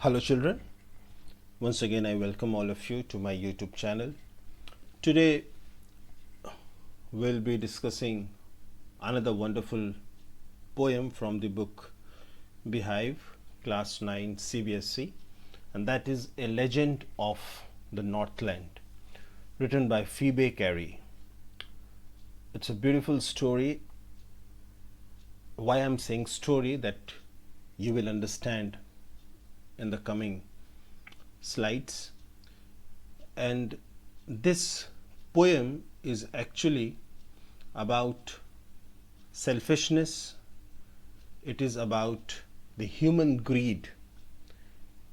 Hello children, once again I welcome all of you to my YouTube channel. Today we'll be discussing another wonderful poem from the book Beehive, class 9 CBSE, and that is A Legend of the Northland, written by Phoebe Carey. It's a beautiful story. Why I'm saying story, that you will understand in the coming slides. And this poem is actually about selfishness. It is about the human greed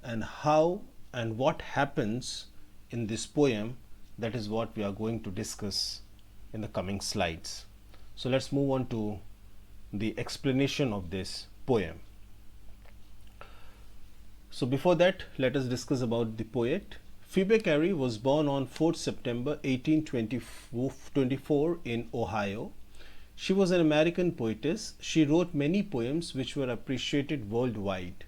and how and what happens in this poem. That is what we are going to discuss in the coming slides. So let's move on to the explanation of this poem. So before that, let us discuss about the poet. Phoebe Carey was born on 4th September 1824 in Ohio. She was an American poetess. She wrote many poems which were appreciated worldwide.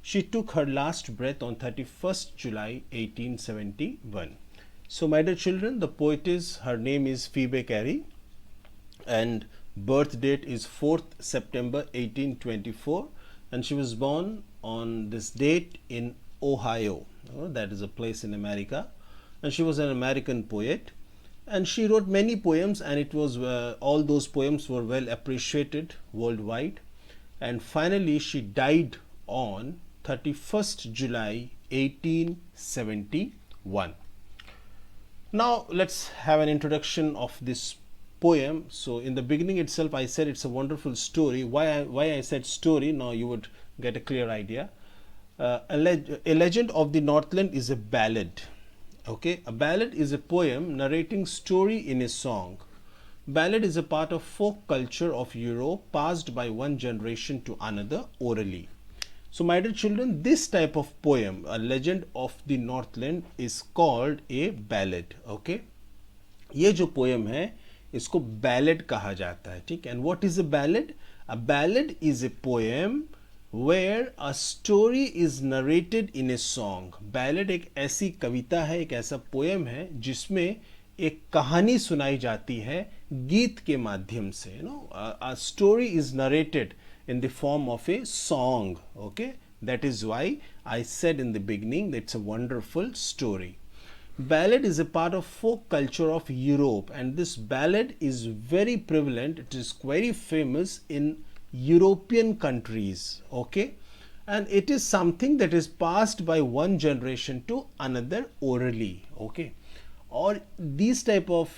She took her last breath on 31st July 1871. So my dear children, the poetess, her name is Phoebe Carey, and birth date is 4th September 1824, and she was born on this date in Ohio. That is a place in America, and she was an American poet, and she wrote many poems, and it was all those poems were well appreciated worldwide. And finally she died on 31st July 1871. Now let's have an introduction of this poem. So in the beginning itself I said it's a wonderful story. Why I said story, now you would get a clear idea. A Legend of the Northland is a ballad. Okay, a ballad is a poem narrating story in a song. Ballad is a part of folk culture of Europe, passed by one generation to another orally. So my dear children, this type of poem, A Legend of the Northland, is called a ballad. Okay, ये जो poem है इसको ballad कहा जाता है. ठीक. And what is a ballad? A ballad is a poem where a story is narrated in a song. Ballad एक ऐसी कविता है, एक ऐसा poem है जिसमें एक कहानी सुनाई जाती है गीत के माध्यम से. A story is narrated in the form of a song. Okay, that is why I said in the beginning that it's a wonderful story. Ballad is a part of folk culture of Europe, and this ballad is very prevalent. It is very famous in European countries. Okay, and it is something that is passed by one generation to another orally. Okay, और these type of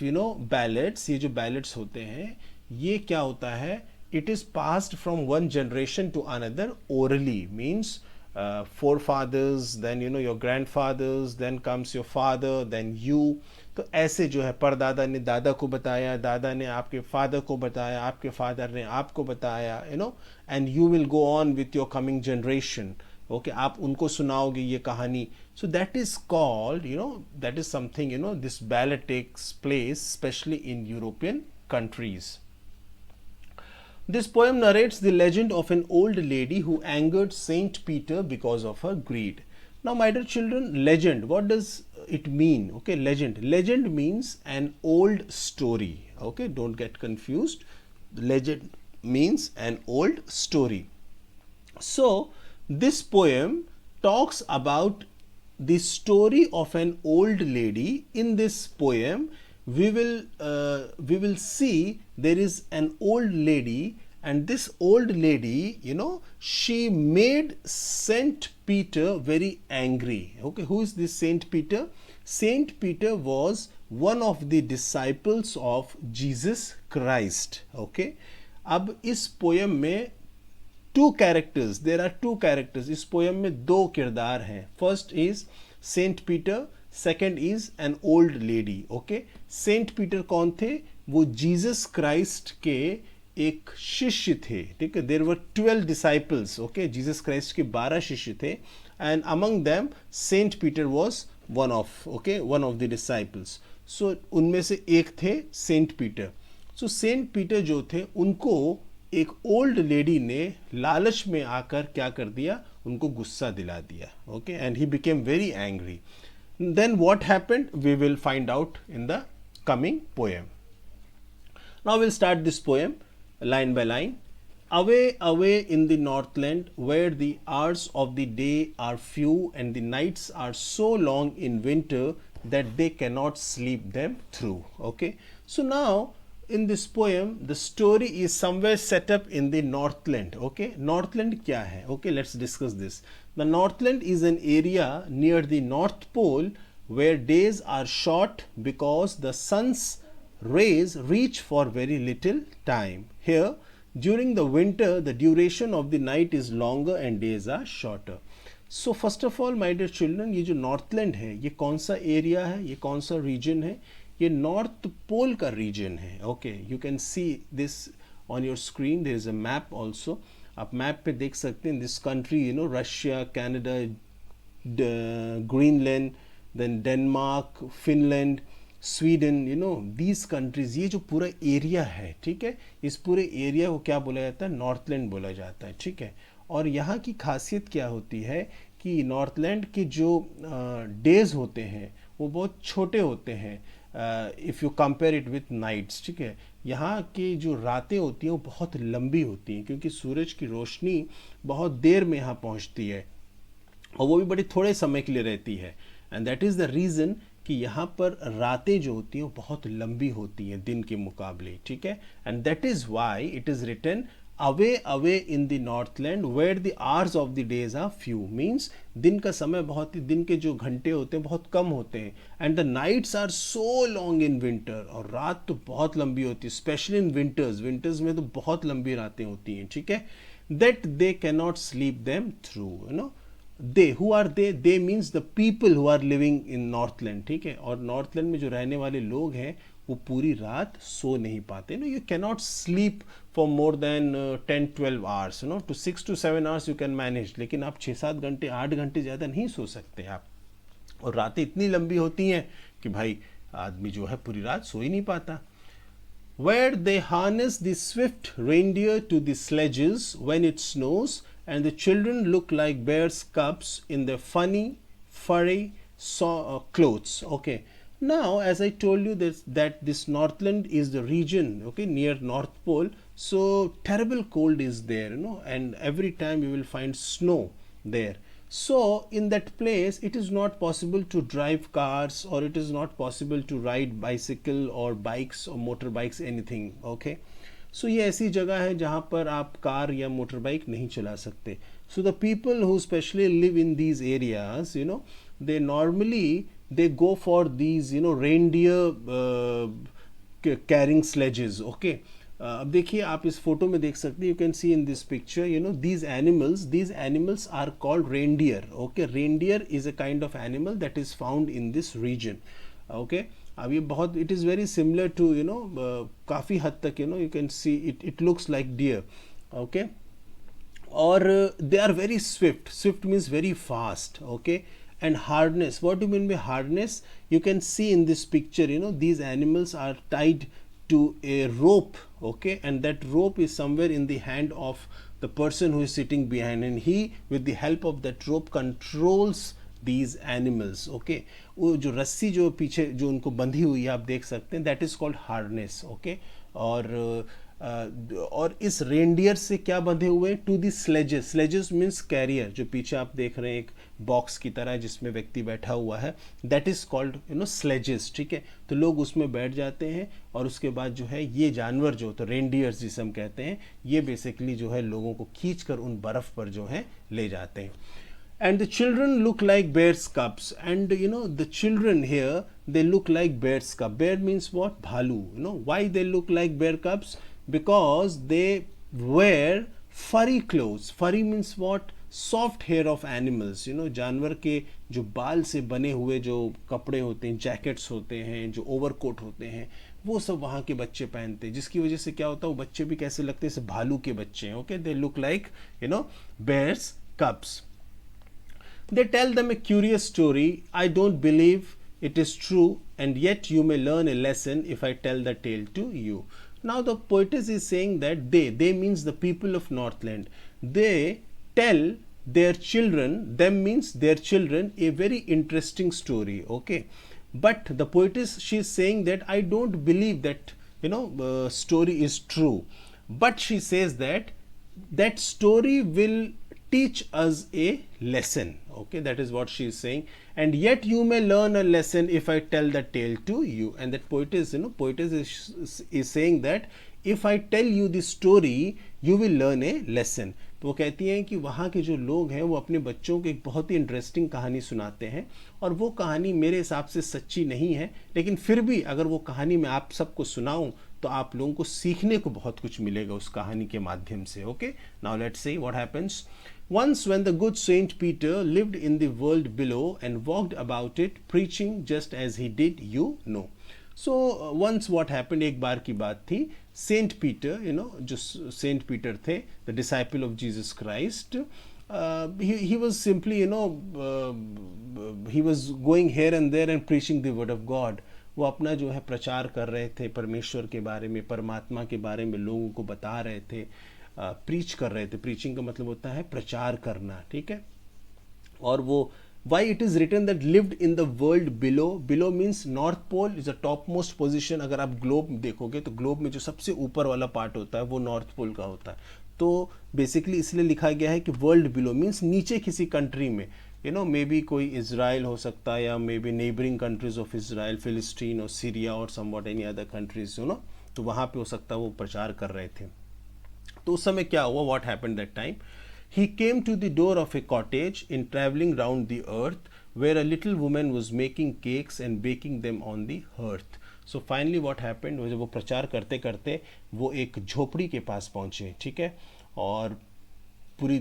ballads, ये जो ballads होते हैं, ये क्या होता है, it is passed from one generation to another orally. Means forefathers, then your grandfathers, then comes your father, then you. तो ऐसे जो है, परदादा ने दादा को बताया, दादा ने आपके फादर को बताया, आपके फादर ने आपको बताया, and you will go on with your coming generation. Okay, आप उनको सुनाओगे ये कहानी. So that is called, that is something, this ballad takes place especially in European countries. This poem narrates the legend of an old lady who angered Saint Peter because of her greed. Now my dear children, legend, what does it mean? Okay, legend. Legend means an old story. Okay, don't get confused. Legend means an old story. So this poem talks about the story of an old lady. In this poem we will see there is an old lady, and this old lady, she made Saint Peter very angry. Okay, who is this Saint Peter? Saint Peter was one of the disciples of Jesus Christ. Okay, अब इस poem में two characters, there are two characters. इस poem में दो किरदार हैं. First is Saint Peter, second is an old lady. Okay, Saint Peter कौन थे? वो Jesus Christ के एक शिष्य थे. ठीक है, there were 12 disciples. Okay, Jesus Christ के 12 शिष्य थे, and among them Saint Peter was one of the disciples. So उनमें से एक थे Saint Peter. So Saint Peter जो थे उनको एक ओल्ड लेडी ने लालच में आकर क्या कर दिया, उनको गुस्सा दिला दिया. Okay, and he became very angry. Then what happened? We will find out in the coming poem. Now we'll start this poem line by line. Away, away in the northland, where the hours of the day are few and the nights are so long in winter that they cannot sleep them through. Okay, so now in this poem, the story is somewhere set up in the northland. Okay, northland क्या है? Okay, let's discuss this. The northland is an area near the North Pole where days are short because the sun's rays reach for very little time. Here, during the winter, the duration of the night is longer and days are shorter. So first of all, my dear children, ये जो Northland है, ये कौन सा area है, ये कौन सा रीजन है? ये नॉर्थ पोल का रीजन है. Okay, you can see this on your screen. There is a map also. आप मैप पे देख सकते हैं this country, you know, Russia, Canada, Greenland, then Denmark, Finland, Sweden, you know, these countries, ये जो पूरा एरिया है, ठीक है, इस पूरे एरिया को क्या बोला जाता है? नॉर्थलैंड बोला जाता है. ठीक है, और यहाँ की खासियत क्या होती है कि नॉर्थलैंड के जो डेज होते हैं वो बहुत छोटे होते हैं if you compare it with nights. ठीक है, यहाँ की जो रातें होती हैं वो बहुत लंबी होती हैं क्योंकि सूरज की रोशनी बहुत देर में यहाँ पहुँचती है और वो भी बड़े थोड़े समय के लिए रहती है. And that is the reason कि यहाँ पर रातें जो होती हैं वो बहुत लंबी होती हैं दिन के मुकाबले. ठीक है, and that is why it is written away away in the northland where the hours of the days are few. means दिन का समय बहुत ही, दिन के जो घंटे होते हैं बहुत कम होते हैं. and the nights are so long in winter, और रात तो बहुत लंबी होती है, especially in winters में तो बहुत लंबी रातें होती हैं. ठीक है, that they cannot sleep them through, you know. they, who are they means the people who are living in northland. ठीक है, और northland में जो रहने वाले लोग हैं वो पूरी रात सो नहीं पाते. No, you cannot sleep for more than 10-12 hours. No, to 6 to 7 hours you can manage, लेकिन आप 6-7 घंटे 8 घंटे ज़्यादा नहीं सो सकते आप. और रातें इतनी लंबी होती हैं कि भाई आदमी जो है पूरी रात सो ही नहीं पाता. Where they harness the swift reindeer to the sledges when it snows, and the children look like bears' cubs in their funny, furry clothes. Okay. Now, as I told you that this northland is the region, okay, near North Pole, so terrible cold is there, you know, and every time you will find snow there. So in that place it is not possible to drive cars, or it is not possible to ride bicycle or bikes or motorbikes, anything. Okay, so ये ऐसी जगह है जहाँ पर आप car या motor bike नहीं चला सकते. So the people who specially live in these areas, you know, they normally they go for these, you know, reindeer carrying sledges. Okay, अब देखिए आप इस फोटो में देख सकते हैं, you can C in this picture, you know, these animals are called reindeer. Okay, reindeer is a kind of animal that is found in this region. Okay, अब ये बहुत, it is very similar to, you know, काफ़ी हद तक, you know, you can see it looks like deer. Okay, or they are very swift means very fast. Okay, and harness, what do you mean by harness? You can see in this picture, you know, these animals are tied to a rope. Okay, and that rope is somewhere in the hand of the person who is sitting behind, and he with the help of that rope controls these animals. Okay, वो जो रस्सी जो पीछे जो उनको बंधी हुई है आप देख सकते हैं, that is called harness. Okay, और इस रेंडियर से क्या बंधे हुए? To the sledges. Sledges means carrier, जो पीछे आप देख रहे हैं एक बॉक्स की तरह जिसमें व्यक्ति बैठा हुआ है, that is called, you know, sledges. ठीक है, तो लोग उसमें बैठ जाते हैं और उसके बाद जो है ये जानवर जो, तो रेंडियर्स जिसे हम कहते हैं, ये बेसिकली जो है लोगों को खींच कर उन बर्फ पर जो है ले जाते हैं. And the children look like bear's cubs, and you know, the children here, they look like bear's cub. Bear means what? Bhalu. You know why they look like bear cubs? Because they wear furry clothes. Furry means what? Soft hair of animals. You know, जानवर के जो बाल से बने हुए जो कपड़े होते हैं, जैकेट्स होते हैं, जो ओवरकोट होते हैं, वो सब वहाँ के बच्चे पहनते हैं, जिसकी वजह से क्या होता है, वो बच्चे भी कैसे लगते हैं? जैसे भालू के बच्चे हैं. Okay, they look like, you know, bear's cubs. They tell them a curious story. I don't believe it is true, and yet you may learn a lesson if I tell the tale to you. Now the poetess is saying that they means the people of Northland, they tell their children, them means their children, a very interesting story. Okay, but the poetess, she is saying that I don't believe that story is true, but she says that that story will teach us a lesson. Okay, that is what she is saying. And yet you may learn a lesson if I tell the tale to you. And that poetess, poetess is saying that if I tell you the story, you will learn a lesson. तो वो कहती हैं कि वहाँ के जो लोग हैं वो अपने बच्चों को एक बहुत ही इंटरेस्टिंग कहानी सुनाते हैं, और वो कहानी मेरे हिसाब से सच्ची नहीं है, लेकिन फिर भी अगर वो कहानी मैं आप सबको सुनाऊं तो आप लोगों को सीखने को बहुत कुछ मिलेगा उस कहानी के माध्यम से. Okay, now let's see what happens. Once when the good Saint Peter lived in the world below and walked about it preaching just as he did, So once what happened, एक बार की बात थी, सेंट पीटर, जो Saint Peter थे, the disciple of Jesus Christ, he was simply, he was going here and there and preaching the word of God. वो अपना जो है प्रचार कर रहे थे, परमेश्वर के बारे में, परमात्मा के बारे में लोगों को बता रहे थे, प्रीच कर रहे थे. प्रीचिंग का मतलब होता है प्रचार करना, ठीक है. और वो why it is written that lived in the world below. Below means North Pole is the topmost position. अगर आप ग्लोब देखोगे तो ग्लोब में जो सबसे ऊपर वाला पार्ट होता है वो नॉर्थ पोल का होता है. तो बेसिकली इसलिए लिखा गया है कि वर्ल्ड बिलो मीन्स नीचे किसी कंट्री में, मे बी कोई इजराइल हो सकता है, या may be neighbouring countries of Israel, Palestine और सीरिया और समवॉट एनी अदर कंट्रीज, तो वहाँ पे हो सकता है वो प्रचार कर रहे थे. तो उस समय क्या हुआ, what happened that time, he came to the door of a cottage in traveling round the earth where a little woman was making cakes and baking them on the hearth. So finally what happened, जब वो प्रचार करते करते वो एक झोपड़ी के पास पहुंचे, ठीक है, और पूरी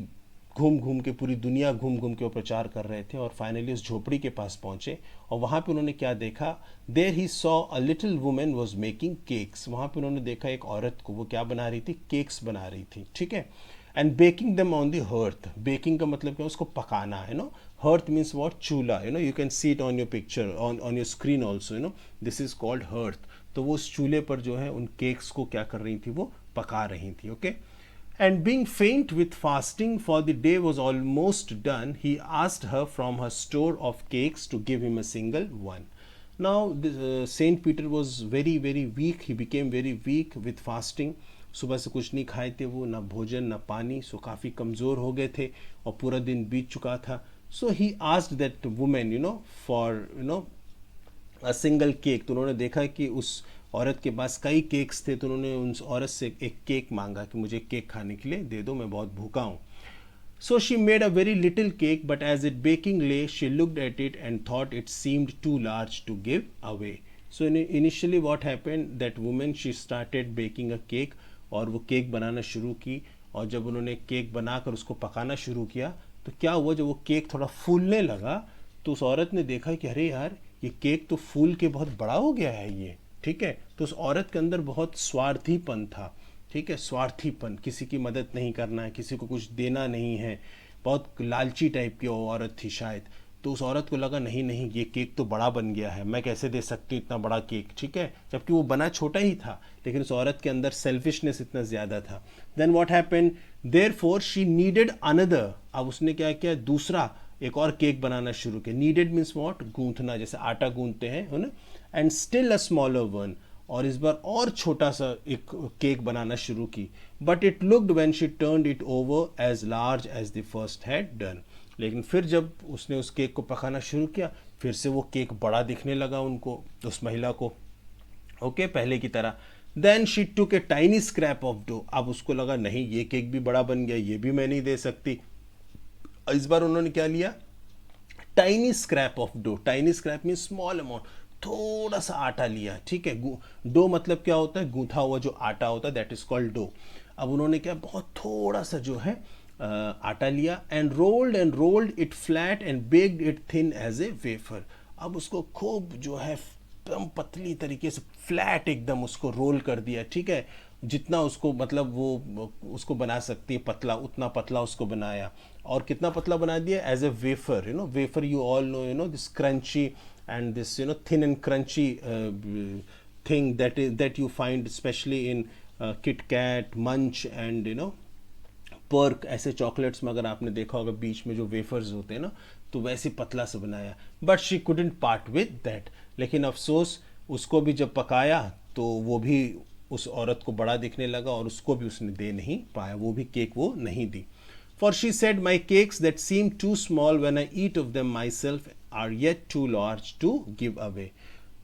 पूरी दुनिया घूम घूम के वो प्रचार कर रहे थे, और फाइनली उस झोपड़ी के पास पहुंचे, और वहाँ पे उन्होंने क्या देखा, there he saw a little women was making cakes. वहाँ पे उन्होंने देखा एक औरत को, वो क्या बना रही थी, केक्स बना रही थी, ठीक है. And baking them on the hearth. Baking का मतलब क्या, उसको पकाना है, हर्थ मीन्स वॉट, चूल्हा, you can see it on your picture, on your screen also, this is called hearth. तो वो उस चूल्हे पर जो है उन केक्स को क्या कर रही थी, वो पका रही थी. Okay, and being faint with fasting for the day was almost done, he asked her from her store of cakes to give him a single one. Now Saint Peter was very very weak, he became very weak with fasting. सुबह से कुछ नहीं खाए थे वो, ना भोजन ना पानी, सो काफ़ी कमज़ोर हो गए थे और पूरा दिन बीत चुका था. So he asked that women for a single cake. तो उन्होंने देखा कि उस औरत के पास कई केक्स थे, तो उन्होंने उस औरत से एक केक मांगा कि मुझे केक खाने के लिए दे दो, मैं बहुत भूखा हूँ. So she made a very little cake, but as it baking lay, she looked at it and thought it seemed too large to give away. So initially what happened, that woman, she started baking a cake, और वो cake बनाना शुरू की, और जब उन्होंने cake बनाकर उसको पकाना शुरू किया तो क्या हुआ, जब वो केक थोड़ा फूलने लगा तो उस औरत ने देखा कि अरे यार, ये केक तो फूल के बहुत बड़ा हो गया है ये, ठीक है. तो उस औरत के अंदर बहुत स्वार्थीपन था, ठीक है, स्वार्थीपन, किसी की मदद नहीं करना है, किसी को कुछ देना नहीं है, बहुत लालची टाइप की वो औरत थी शायद. तो उस औरत को लगा नहीं नहीं, ये केक तो बड़ा बन गया है, मैं कैसे दे सकती हूँ इतना बड़ा केक, ठीक है, जबकि वो बना छोटा ही था, लेकिन उस औरत के अंदर सेल्फिशनेस इतना ज़्यादा था. Then what happened, therefore she needed another. अब उसने क्या किया, दूसरा एक और केक बनाना शुरू किया. नीडेड मीन्स व्हाट, गूंथना, जैसे आटा गूंथते हैं, है ना. And still a smaller one, और इस बार और छोटा सा एक केक बनाना शुरू की. But it looked when she turned it over as large as the first had done. लेकिन फिर जब उसने उस केक को पकाना शुरू किया, फिर से वो केक बड़ा दिखने लगा उनको, उस महिला को, ओके, पहले की तरह. Then she took a tiny scrap of dough. अब उसको लगा नहीं, ये केक भी बड़ा बन गया, ये भी मैं नहीं दे सकती. इस बार उन्होंने क्या लिया, tiny scrap of dough. Tiny scrap mean small amount, थोड़ा सा आटा लिया, ठीक है. डो मतलब क्या होता है, गूंथा हुआ जो आटा होता है, दैट इज कॉल्ड डो. अब उन्होंने क्या, बहुत थोड़ा सा जो है आटा लिया, and rolled it flat and baked it thin as a wafer. अब उसको खूब जो है एकदम पतली तरीके से, फ्लैट एकदम उसको रोल कर दिया, ठीक है, जितना उसको मतलब वो उसको बना सकती है पतला, उतना पतला उसको बनाया. और कितना पतला बना दिया, as a wafer. Wafer you all know this crunchy and this thin and crunchy thing that you find especially in Kit Kat, Munch and Perk ऐसे चॉकलेट्स में अगर आपने देखा होगा बीच में जो वेफर्स होते हैं ना, तो वैसे पतला सा बनाया, but she couldn't part with that. लेकिन अफसोस उसको भी जब पकाया तो वो भी उस औरत को बड़ा दिखने लगा और उसको भी उसने दे नहीं पाया, वो भी केक वो नहीं दी। For she said, my cakes that seem too small when I eat of them myself are yet too large to give away.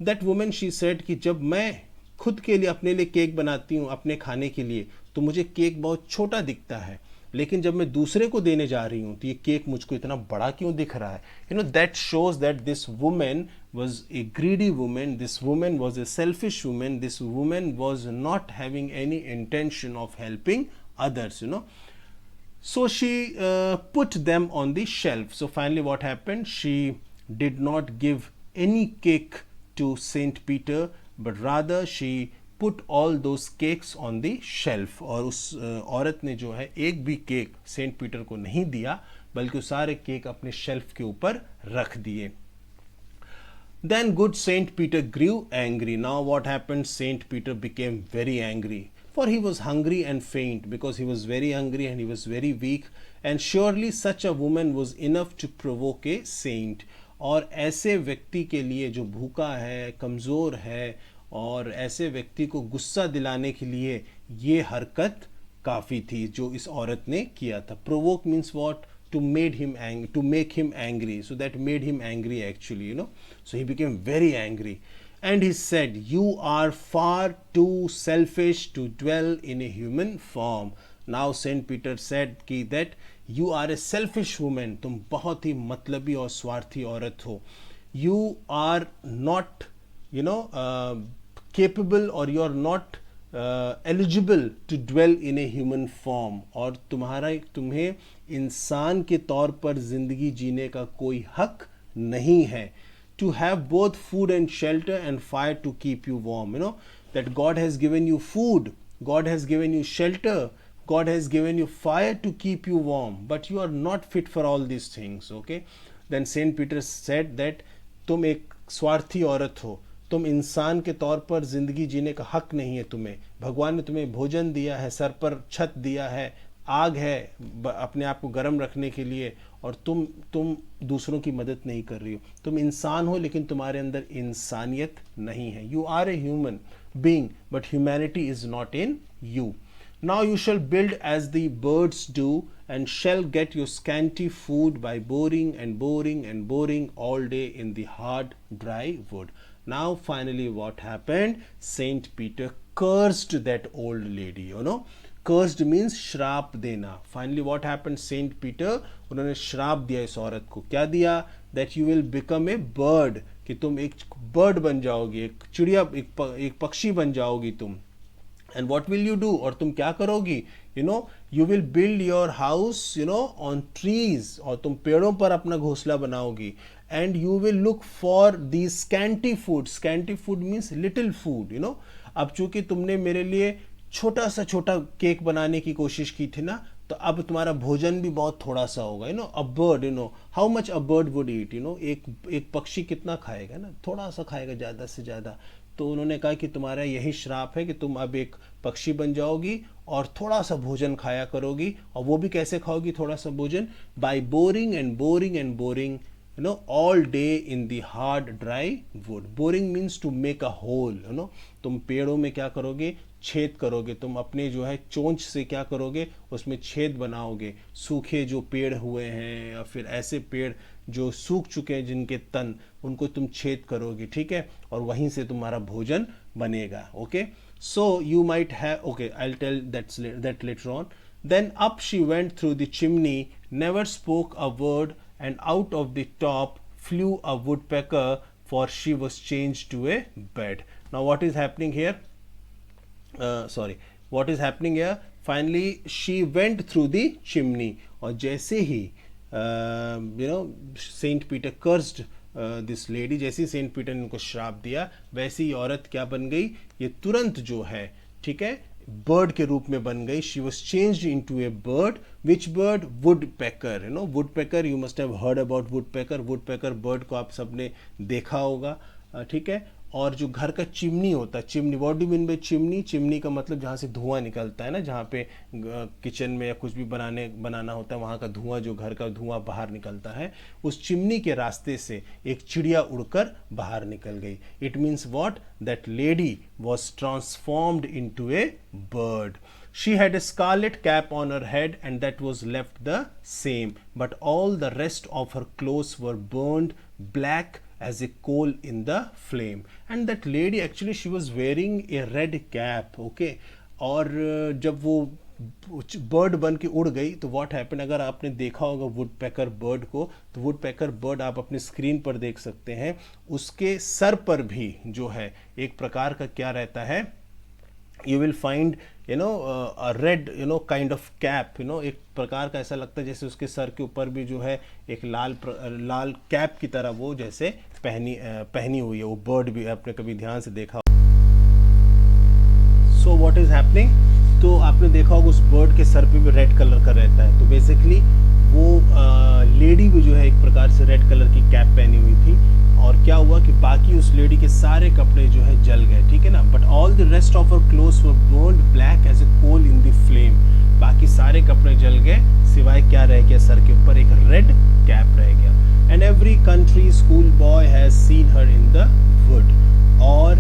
That woman, she said, कि जब मैं खुद के लिए अपने लिए केक बनाती हूँ अपने खाने के लिए, तो मुझे केक बहुत छोटा दिखता है, लेकिन जब मैं दूसरे को देने जा रही हूँ तो ये केक मुझको इतना बड़ा क्यों दिख रहा है। That shows that this women was a greedy woman, this woman was a selfish woman, this woman was not having any intention of helping others. So she put them on the shelf. So finally what happened, she did not give any cake to Saint Peter, but rather she put all those cakes on the shelf. और उस औरत ने जो है एक भी cake Saint Peter को नहीं दिया, बल्कि वो सारे केक अपने शेल्फ के ऊपर रख दिए। Then good Saint Peter grew angry. Now what happened? Saint Peter became very angry, for he was hungry and faint, because he was very hungry and he was very weak, and surely such a woman was enough to provoke a saint. और ऐसे व्यक्ति के लिए जो भूखा है, कमज़ोर है, और ऐसे व्यक्ति को गुस्सा दिलाने के लिए ये हरकत काफ़ी थी जो इस औरत ने किया था। Provoke means what? To make him angry. So that made him angry actually, So he became very angry. And he said, you are far too selfish to dwell in a human form. Now Saint Peter said that you are a selfish woman. तुम बहुत ही मतलबी और स्वार्थी औरत हो. You are not, capable, or you are not eligible to dwell in a human form. और तुम्हें इंसान के तौर पर जिंदगी जीने का कोई हक नहीं है। To have both food and shelter and fire to keep you warm. That God has given you food, God has given you shelter, God has given you fire to keep you warm, but you are not fit for all these things. Okay. Then Saint Peter said that तुम एक स्वार्थी औरत हो, तुम इंसान के तौर पर जिंदगी जीने का हक नहीं है तुम्हें। भगवान ने तुम्हें भोजन दिया है, सर पर छत दिया है, आग है अपने आप को गर्म रखने के लिए, और तुम दूसरों की मदद नहीं कर रही हो। तुम इंसान हो लेकिन तुम्हारे अंदर इंसानियत नहीं है। You are a human being, but humanity is not in you. Now you shall build as the birds do, and shall get your scanty food by boring and boring and boring all day in the hard, dry wood. Now finally what happened? Saint Peter cursed that old lady. Cursed means श्राप देना. Finally what happened? Saint Peter, उन्होंने श्राप दिया इस औरत को। क्या दिया? That you will become a bird, कि तुम एक बर्ड बन जाओगी, एक चिड़िया, एक पक्षी बन जाओगी तुम। And what will you do? और तुम क्या करोगी? You will build your house, on trees, और तुम पेड़ों पर अपना घोंसला बनाओगी। And you will look for these scanty food. Scanty food means little food, अब चूंकि तुमने मेरे लिए छोटा केक बनाने की कोशिश की थी ना, तो अब तुम्हारा भोजन भी बहुत थोड़ा सा होगा। A bird, how much a bird would eat, एक पक्षी कितना खाएगा ना, थोड़ा सा खाएगा ज़्यादा से ज़्यादा। तो उन्होंने कहा कि तुम्हारा यही श्राप है कि तुम अब एक पक्षी बन जाओगी और थोड़ा सा भोजन खाया करोगी। और वो भी कैसे खाओगी थोड़ा सा भोजन? By boring and boring and boring, all day in the hard dry wood. Boring means to make a hole. तुम पेड़ों में क्या करोगे? छेद करोगे। तुम अपने जो है चोंच से क्या करोगे? उसमें छेद बनाओगे। सूखे जो पेड़ हुए हैं या फिर ऐसे पेड़ जो सूख चुके हैं जिनके तन, उनको तुम छेद करोगे, ठीक है, और वहीं से तुम्हारा भोजन बनेगा। Okay, so you might have, okay, I will tell that later on. Then up she went through the chimney, never spoke a word, and out of the top flew a woodpecker, for she was changed to a bed. Now what is happening here? What is happening here? Finally she went through the chimney, और जैसे ही Saint Peter cursed this lady, जैसे ही Saint Peter ने उनको श्राप दिया, वैसे ही औरत क्या बन गई? ये तुरंत जो है, ठीक है, बर्ड के रूप में बन गई। She was changed into a bird. Which bird? Would packer. Would packer, you must have heard about would packer. Would packer bird को आप सबने देखा होगा, ठीक है। और जो घर का चिमनी होता है, chimney, what do mean by chimney? Chimney का मतलब जहाँ से धुआं निकलता है ना, जहाँ पे किचन में या कुछ भी बनाना होता है, वहाँ का धुआं, जो घर का धुआं बाहर निकलता है, उस चिमनी के रास्ते से एक चिड़िया उड़कर बाहर निकल गई. It means what? That lady was transformed into a bird. She had a scarlet cap on her head and that was left the same, but all the rest of her clothes were burned black as a coal in the flame. And that lady actually she was wearing a red cap, okay. और जब वो bird बन के उड़ गई तो what happen, अगर आपने देखा होगा वुड पैकर बर्ड को, तो वुड पैकर बर्ड आप अपने स्क्रीन पर देख सकते हैं, उसके सर पर भी जो है एक प्रकार का क्या रहता है, you will find a red kind of cap, एक प्रकार का ऐसा लगता है जैसे उसके सर के ऊपर भी जो है एक लाल कैप की तरह वो जैसे पहनी हुई है. वो बर्ड भी आपने कभी ध्यान से देखा. सो व्हाट इज हैपनिंग, तो आपने देखा होगा उस बर्ड के सर पे भी रेड कलर का रहता है. तो बेसिकली वो लेडी भी जो है एक प्रकार से रेड कलर की कैप पहनी हुई थी. और क्या हुआ कि बाकी उस लेडी के सारे कपड़े जो है जल गए, ठीक है ना. But all the rest of her clothes were burned black as a coal in the flame. बाकी सारे कपड़े जल गए, सिवाय क्या रह गया, सर के ऊपर एक रेड कैप रह गया. And every country school boy has seen her in the wood. और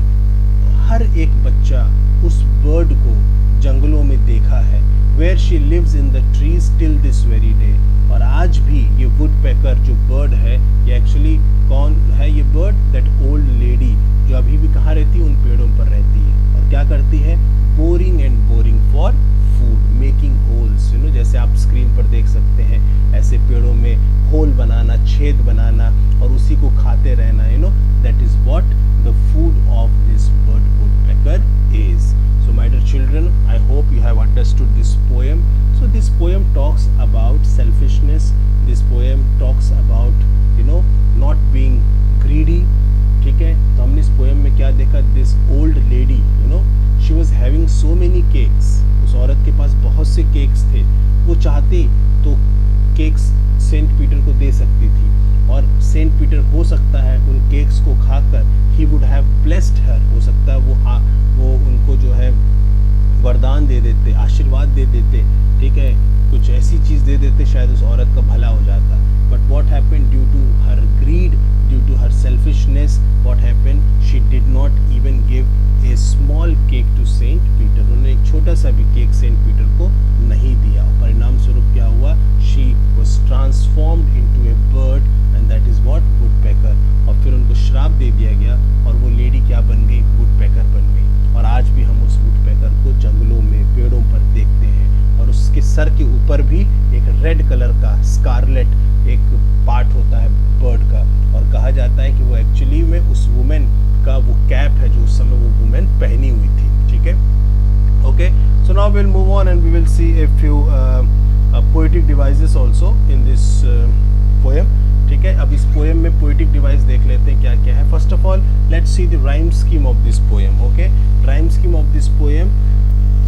हर एक बच्चा उस बर्ड को जंगलों में देखा है. Where she lives in the trees till this very day. और आज भी ये वुड पैकर जो बर्ड है, ये एक्चुअली कौन है ये बर्ड? दैट ओल्ड लेडी जो अभी भी कहाँ रहती है? उन पेड़ों पर रहती है. और क्या करती है? Boring and boring for food, making holes, जैसे आप स्क्रीन पर देख सकते हैं, ऐसे पेड़ों में होल बनाना, छेद बनाना और उसी को खाते रहना. That is what the food of this bird would packer is. So my dear children, I hope you have understood this poem. So this poem talks about selfishness. This poem talks about not being greedy. ठीक है, तो हमने इस poem में क्या देखा? This old lady, she was having so many cakes. उस औरत के पास बहुत से केक्स थे. वो चाहती तो केक्स सेंट पीटर को दे सकती थी और सेंट पीटर हो सकता है उन केक्स को खाकर he would have blessed her. हो सकता है वो उनको जो है वरदान दे देते, आशीर्वाद दे देते, ठीक है, कुछ ऐसी चीज़ दे देते, शायद उस औरत का भला हो जाता. But what happen, due to her greed, due to her selfishness, what happen, she did not even give a small cake to Saint Peter. उन्होंने एक छोटा सा भी केक सेंट पीटर को नहीं दिया. परिणाम स्वरूप क्या हुआ? She was transformed into a bird and that is what? Woodpecker. और फिर उनको श्राप दे दिया गया और वो लेडी क्या बन गई? वुड पैकर बन गई. और आज भी हम उस वुड पैकर को जंगलों में, पेड़ों पर देखते हैं. और उसके सर के ऊपर भी एक रेड कलर का स्कारलेट एक पार्ट होता है बर्ड का. और कहा जाता है कि वो एक्चुअली में उस वुमेन का वो कैप है जो उस समय वो वुमेन पहनी हुई थी. ठीक है, okay. So now will move on and we will see a few poetic devices also in this poem. ठीक है, अब इस पोएम में पोएटिक डिवाइस देख लेते हैं क्या क्या है. First of all let's see the rhyme scheme of this poem. Okay, rhyme scheme of this poem.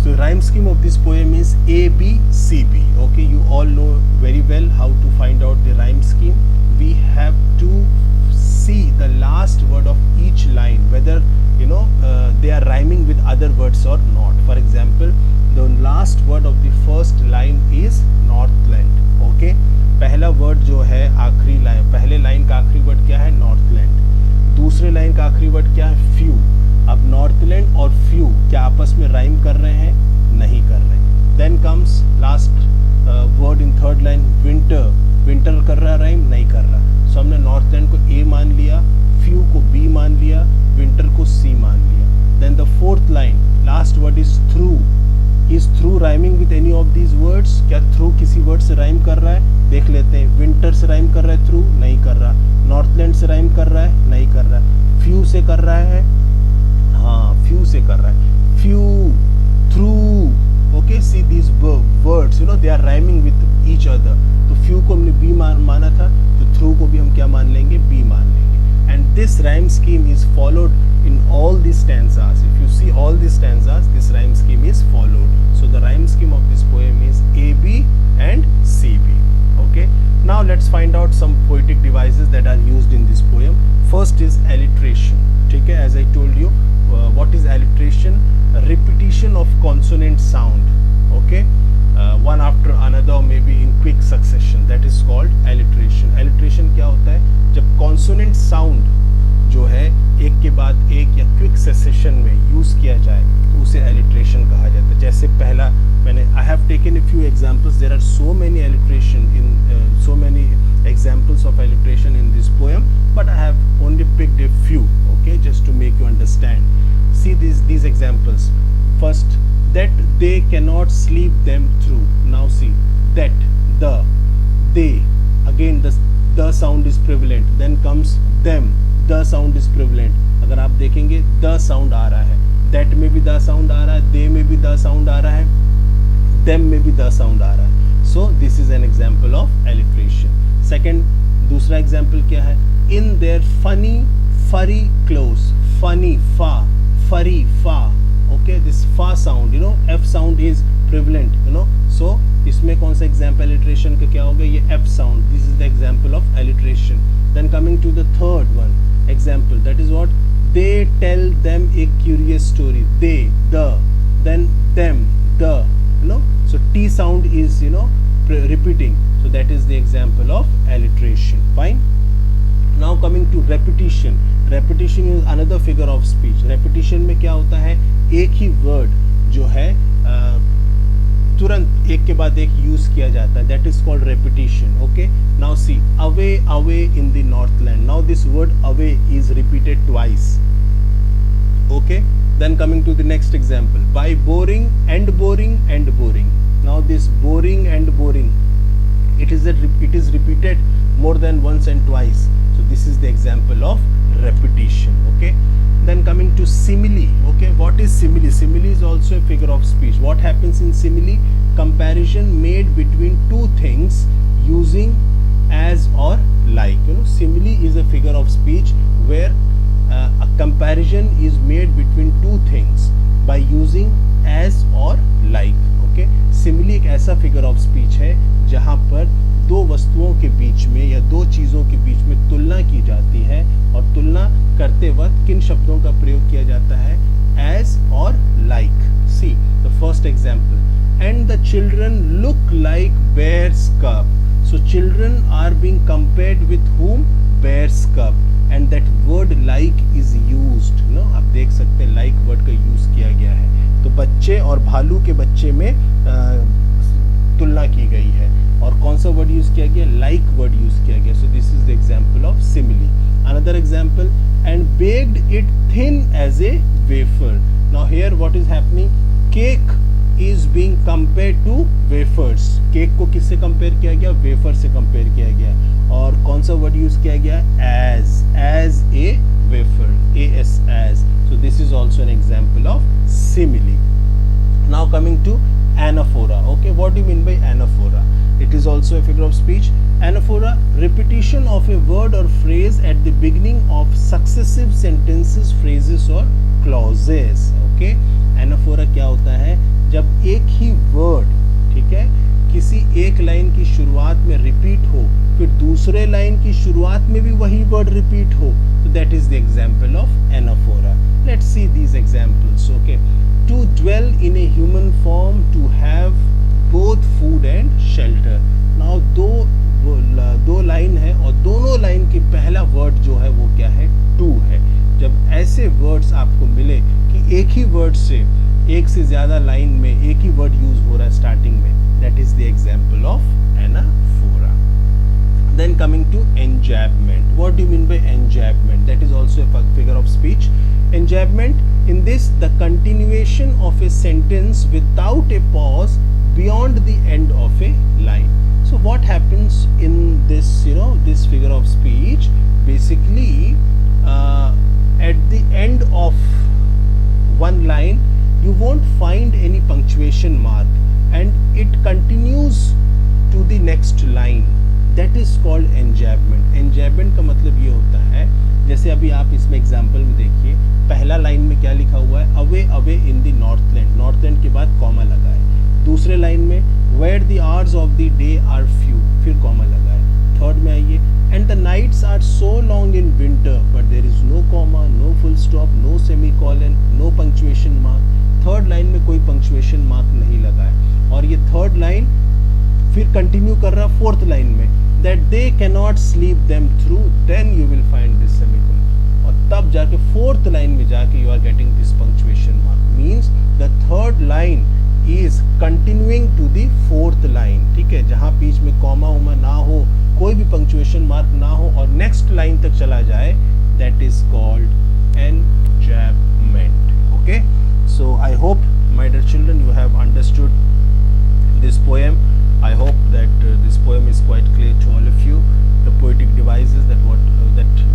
So rhyme scheme of this poem is A B C B. Okay, you all know very well how to find out the rhyme scheme. We have to see the last word of each line, whether they are rhyming with other words or not. For example, the last word of the first line is Northland. Okay, पहला word जो है आखिरी line, पहले line का आखिरी word क्या है? Northland. दूसरे लाइन का आखिरी वर्ड क्या है? Few. अब नॉर्थलैंड और फ्यू क्या आपस में राइम कर रहे हैं? नहीं कर रहे. Then comes last word in third line, winter. Winter कर रहा राइम? नहीं कर रहा. सो हमने नॉर्थलैंड को ए मान लिया, फ्यू को बी मान लिया, विंटर को सी मान लिया. Then the fourth line, last word is through. Is through rhyming with any of these words? क्या थ्रू किसी वर्ड से राइम कर रहा है? देख लेते हैं. विंटर से राइम कर रहा है थ्रू? नहीं कर रहा. नॉर्थलैंड से राइम कर रहा है? नहीं कर रहा. फ्यू से कर रहा है? हाँ, फ्यू से कर रहा है. Few, through. Okay, see these words they are rhyming with each other. तो फ्यू को हमने बी माना था, तो थ्रू को भी हम क्या मान लेंगे? बी मान लेंगे. And this rhyme scheme is followed in all these stanzas. If you see all these stanzas, this rhyme scheme is followed. So the rhyme scheme of this poem is A, B and C, B. Okay. Now let's find out some poetic devices that are used in this poem. First is alliteration. ठीक है, as I sound, okay, one after another, or maybe in quick succession. That is called alliteration. Alliteration क्या होता है? जब consonant sound जो है एक के बाद एक या क्विक सेसेशन में यूज किया जाए तो उसे एलिट्रेशन कहा जाता है. जैसे पहला मैंने I have taken a few examples. There are so many alliteration in so many examples of alliteration in this poem, but I have only picked a few, okay, just to make you understand. See these examples. First, that they cannot sleep them through. Now see, that, the, they, again the sound is prevalent. Then comes them, the sound is prevalent. अगर आप देखेंगे the sound आ रहा है, that में भी the sound आ रहा है, they में भी the sound आ रहा है, them में भी the sound आ रहा है. So this is an example of alliteration. Second, दूसरा example क्या है? In their funny furry clothes. Funny, fa, furry, fa. Okay, this fa sound, you know, f sound is prevalent, you know. So इसमें कौन सा example alliteration का क्या होगा? ये f sound. This is the example of alliteration. Then coming to the third one example, that is what? They tell them a curious story. They, the, then them, the, you know. So t sound is, you know, repeating. So that is the example of alliteration. Fine. Now coming to repetition. Repetition is another figure of speech. Repetition में क्या होता है? एक ही word जो है तुरंत एक के बाद एक यूज किया जाता है. That is called repetition. Okay. Now see, away, away in the northland. Now this word away is repeated twice. Okay. Then coming to the next example. By boring and boring and boring. Now this boring and boring, it is repeated more than once and twice. So this is the example of repetition. Okay. Then coming to simile. Okay, what is simile? Simile is also a figure of speech. What happens in simile? Comparison made between two things using as or like. You know, simile is a figure of speech where a comparison is made between two things by using as or like. Okay, simile एक ऐसा figure of speech है जहाँ पर दो वस्तुओं के बीच में या दो चीज़ों के बीच में तुलना की जाती है, और तुलना करते वक्त किन शब्दों का प्रयोग किया जाता है? as और like. See the first example. And the children look like bear's cub. So children are being compared with whom? Bear's cub. And that word like is used. No, आप देख सकते हैं like word का use किया गया है. तो बच्चे और भालू के बच्चे में तुलना की गई है, और कौन सा वर्ड यूज किया गया? लाइक वर्ड यूज किया गया. So this is the example of simile. Another example, and baked it thin as a wafer. Now here what is happening? Cake is being compared to wafers. Cake को किससे compare किया गया? Wafer से compare किया गया. और कौन सा वर्ड यूज किया गया? As a wafer. as, as. So this is also an example of simile. Now coming to anaphora. Okay, what do you mean by anaphora? It is also a figure of speech. Anaphora, repetition of a word or phrase at the beginning of successive sentences, phrases or clauses. Okay, anaphora क्या होता है? जब एक ही word, ठीक है, किसी एक line की शुरुआत में रिपीट हो, फिर दूसरे लाइन की शुरुआत में भी वही वर्ड रिपीट हो, तो that is the example of anaphora. Let's see these examples. Okay, to dwell in a human form, to have both food and shelter. Now दो लाइन है और दोनों लाइन के पहला वर्ड जो है वो क्या है? टू है. जब ऐसे वर्ड्स आपको मिले कि एक ही वर्ड से एक से ज्यादा लाइन में एक ही वर्ड यूज हो रहा है स्टार्टिंग में, that is the example of anaphora. Then coming to enjambment. What do you mean by enjambment? That is also a figure of speech. Enjambment, in this, the continuation of a sentence without a pause beyond the end of a line. So what happens in this, this figure of speech? Basically, at the end of one line, you won't find any punctuation mark, and it continues to the next line. That is called enjambment. Enjambment का मतलब ये होता है, जैसे अभी आप इसमें example में देखिए, पहला लाइन में क्या लिखा हुआ है? Away away in the northland. Northland के बाद कॉमा लगा है. दूसरे लाइन में where the hours of the day are few, फिर कॉमा लगा है. थर्ड में आइए, and the nights are so long in winter, but there is no comma, no full stop, no semi colon, no punctuation mark. Third line में कोई punctuation mark नहीं लगा है, और ये थर्ड लाइन फिर कंटिन्यू कर रहा फोर्थ लाइन में, that they can not sleep them through, then you will find this semicolon, और तब जाके फोर्थ लाइन में जाके you are getting this punctuation mark, means the third line is continuing to the fourth line, ठीक है, जहां बीच में comma Uma ना हो, कोई भी पंक्चुएशन मार्क ना हो और नेक्स्ट लाइन तक चला जाए, that is called enjambment. Okay, so I hope, my dear children, you have understood this poem. I hope that this poem is quite clear to all of you. The poetic devices that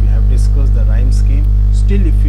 we have discussed, the rhyme scheme. Still, if